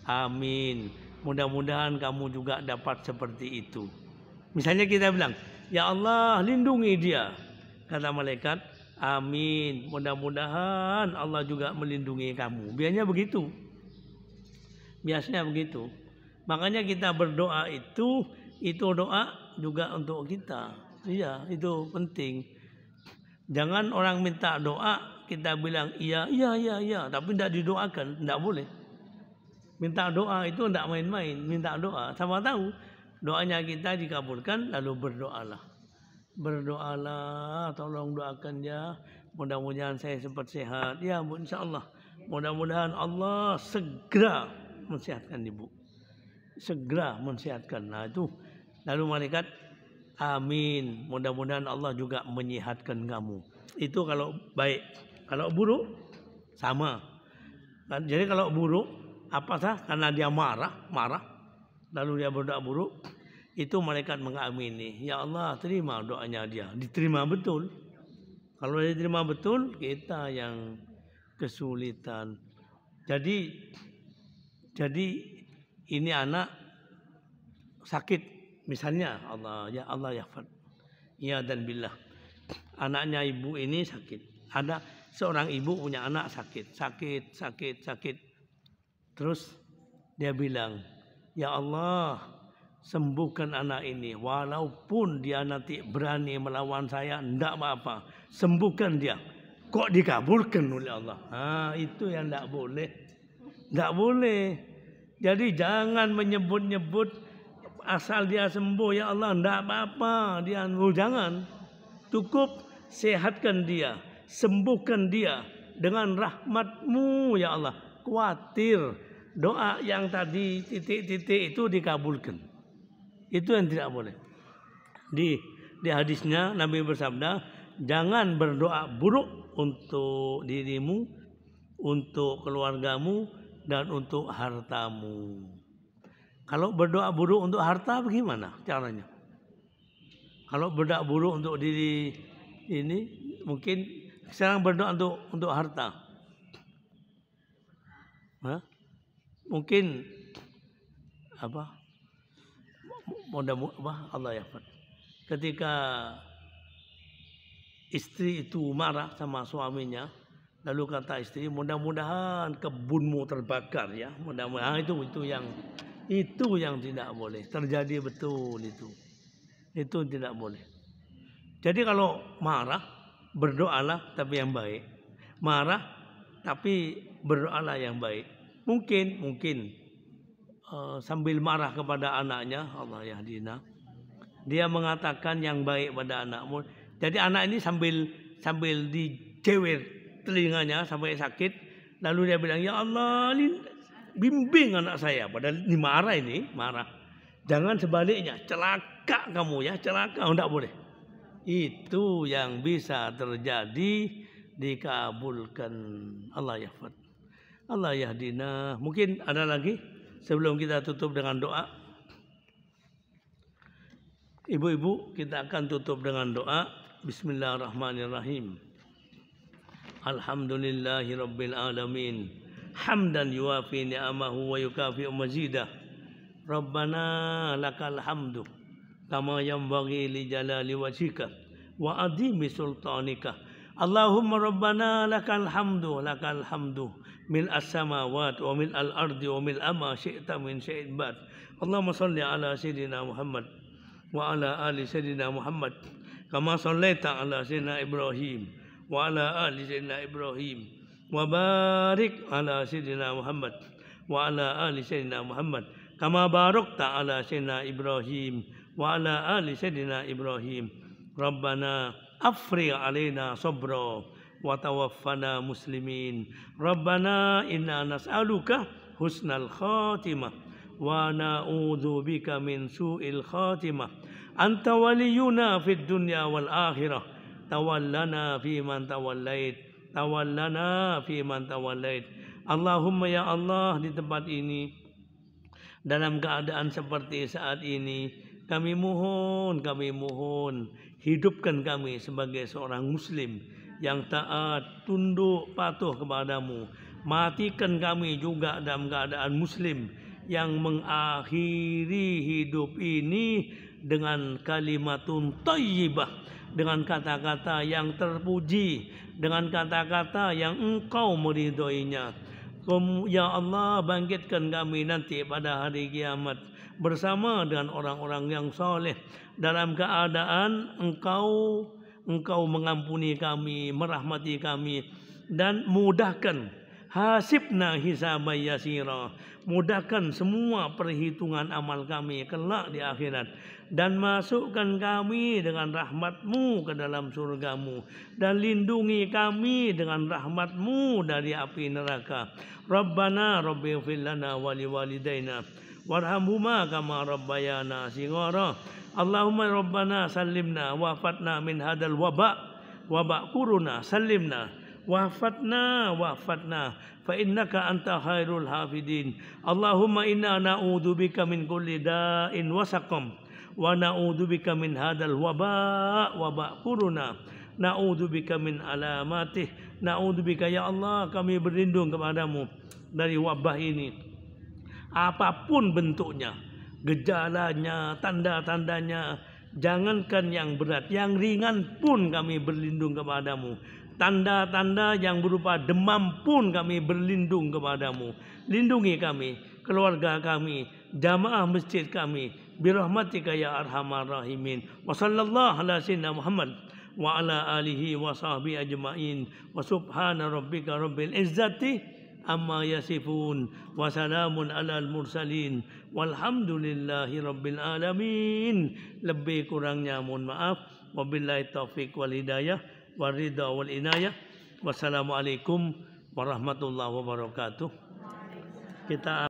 amin. Mudah-mudahan kamu juga dapat seperti itu. Misalnya kita bilang, ya Allah, lindungi dia. Kata malaikat, amin. Mudah-mudahan Allah juga melindungi kamu. Biasanya begitu. Makanya kita berdoa itu doa juga untuk kita. Iya, itu penting. Jangan orang minta doa, kita bilang iya, tapi tidak didoakan, tidak boleh. Minta doa itu tidak main-main, minta doa. Sama tahu doanya kita dikabulkan, lalu berdoalah. berdoalah, tolong doakan dia. Mudah-mudahan saya cepat sehat. Ya Bu, insya-Allah. Mudah-mudahan Allah segera mensehatkan ibu. Segera mensehatkan. Nah itu. Lalu malaikat, amin. Mudah-mudahan Allah juga menyehatkan kamu. Itu kalau baik. Kalau buruk, sama. Jadi kalau buruk, apa sah? Karena dia marah. Lalu dia berdoa buruk. Itu malaikat mengamini. Ya Allah, terima doanya dia. Diterima betul. Kalau diterima betul, kita yang kesulitan. Jadi ini anak sakit, misalnya Allah ya Fad. Ya dan billah. Anaknya ibu ini sakit. Ada seorang ibu punya anak sakit. Terus dia bilang, ya Allah, sembuhkan anak ini. Walaupun dia nanti berani melawan saya, enggak apa-apa. Sembuhkan dia. Kok dikabulkan oleh Allah? Itu yang enggak boleh. Enggak boleh. Jadi jangan menyebut-nyebut asal dia sembuh. Ya Allah, enggak apa-apa. Jangan. Cukup sehatkan dia. Sembuhkan dia. Dengan rahmat-Mu ya Allah. Khawatir doa yang tadi titik-titik itu dikabulkan. Itu yang tidak boleh. Di hadisnya Nabi bersabda, jangan berdoa buruk untuk dirimu, untuk keluargamu, dan untuk hartamu. Kalau berdoa buruk untuk harta bagaimana caranya? Kalau berdoa buruk untuk diri ini, mungkin sekarang berdoa untuk harta. Mungkin apa? Allah ya. Ketika istri itu marah sama suaminya, lalu kata istri, mudah-mudahan kebunmu terbakar ya. Mudah-mudahan itu yang tidak boleh terjadi, betul itu. Itu tidak boleh. Jadi kalau marah, berdoalah tapi yang baik. Marah tapi berdoalah yang baik. Mungkin sambil marah kepada anaknya, Allah yahdina, dia mengatakan yang baik pada anakmu. Jadi anak ini sambil dijewer telinganya sampai sakit, lalu dia bilang, ya Allah, bimbing anak saya. Padahal ini marah. Jangan sebaliknya, celaka kamu ya, celaka, enggak boleh. Itu yang bisa terjadi, dikabulkan. Allah yahfad. Allah yahdina. Mungkin ada lagi sebelum kita tutup dengan doa. Ibu-ibu, kita akan tutup dengan doa. Bismillahirrahmanirrahim. Alhamdulillahi rabbil alamin. Hamdan yuafi ni'amahu wa yukafi'u mazidah. Rabbana lakal hamdu kama yanbaghi li jalali wajhika wa adhimi sultanika. Allahumma rabbana lakal hamdu mil as-samawat wa mil al-ardi wa mil ama syi'ta min syai'in ba'd. Allahumma salli ala sayyidina Muhammad wa ala ali sayyidina Muhammad kama sallaita ala sayyidina Ibrahim wa ala ali sayyidina Ibrahim wa barik ala sayyidina Muhammad wa ala ali sayyidina Muhammad kama barakta ala sayyidina Ibrahim wa ala ali sayyidina Ibrahim. Rabbana afrigh alaina sabra wa tawaffana muslimin. Rabbana inna nas'aluka husnal khatimah wa na'udzu bika min su'il khatimah. Anta waliyuna fid dunya wal akhirah. Tawallana fi man tawallait. Allahumma ya Allah, di tempat ini, dalam keadaan seperti saat ini, kami mohon, hidupkan kami sebagai seorang muslim yang taat, tunduk, patuh kepadamu. Matikan kami juga dalam keadaan muslim yang mengakhiri hidup ini dengan kalimatun thayyibah, dengan kata-kata yang terpuji, dengan kata-kata yang Engkau meridhoinya. Ya Allah, bangkitkan kami nanti pada hari kiamat bersama dengan orang-orang yang soleh dalam keadaan Engkau mengampuni kami, merahmati kami, dan mudahkan Hasibna hisaban yasira. Mudahkan semua perhitungan amal kami kelak di akhirat. Dan masukkan kami dengan rahmat-Mu ke dalam surga-Mu. Dan lindungi kami dengan rahmat-Mu dari api neraka. Rabbana rabbighfir lana wa liwalidayna warhamhuma kama rabbayana shighara. Allahumma rabbana sallimna wafatna min hadal waba kuruna sallimna wafatna fa innaka anta khairul hafidin. Allahumma inna na'udzubika min kulli da'in wa saqam wa na'udzubika min hadal waba kuruna na'udzubika min alamatih. Na'udzubika ya Allah, kami berlindung kepadamu dari wabah ini apapun bentuknya, gejalanya, tanda-tandanya. Jangankan yang berat, yang ringan pun kami berlindung kepadamu. Tanda-tanda yang berupa demam pun kami berlindung kepadamu. Lindungi kami, keluarga kami, jamaah masjid kami, birahmatika ya arhamar rahimin. Wa sallallahu ala sayyidina Muhammad wa ala alihi wa sahbihi ajma'in. Wa subhana rabbika rabbil izzati amma yasifun wa salamun alal mursalin walhamdulillahi rabbil alamin. Lebih kurangnya mohon maaf. Wabillahi taufiq wal hidayah waridha wal inayah. Wassalamualaikum warahmatullahi wabarakatuh. Kita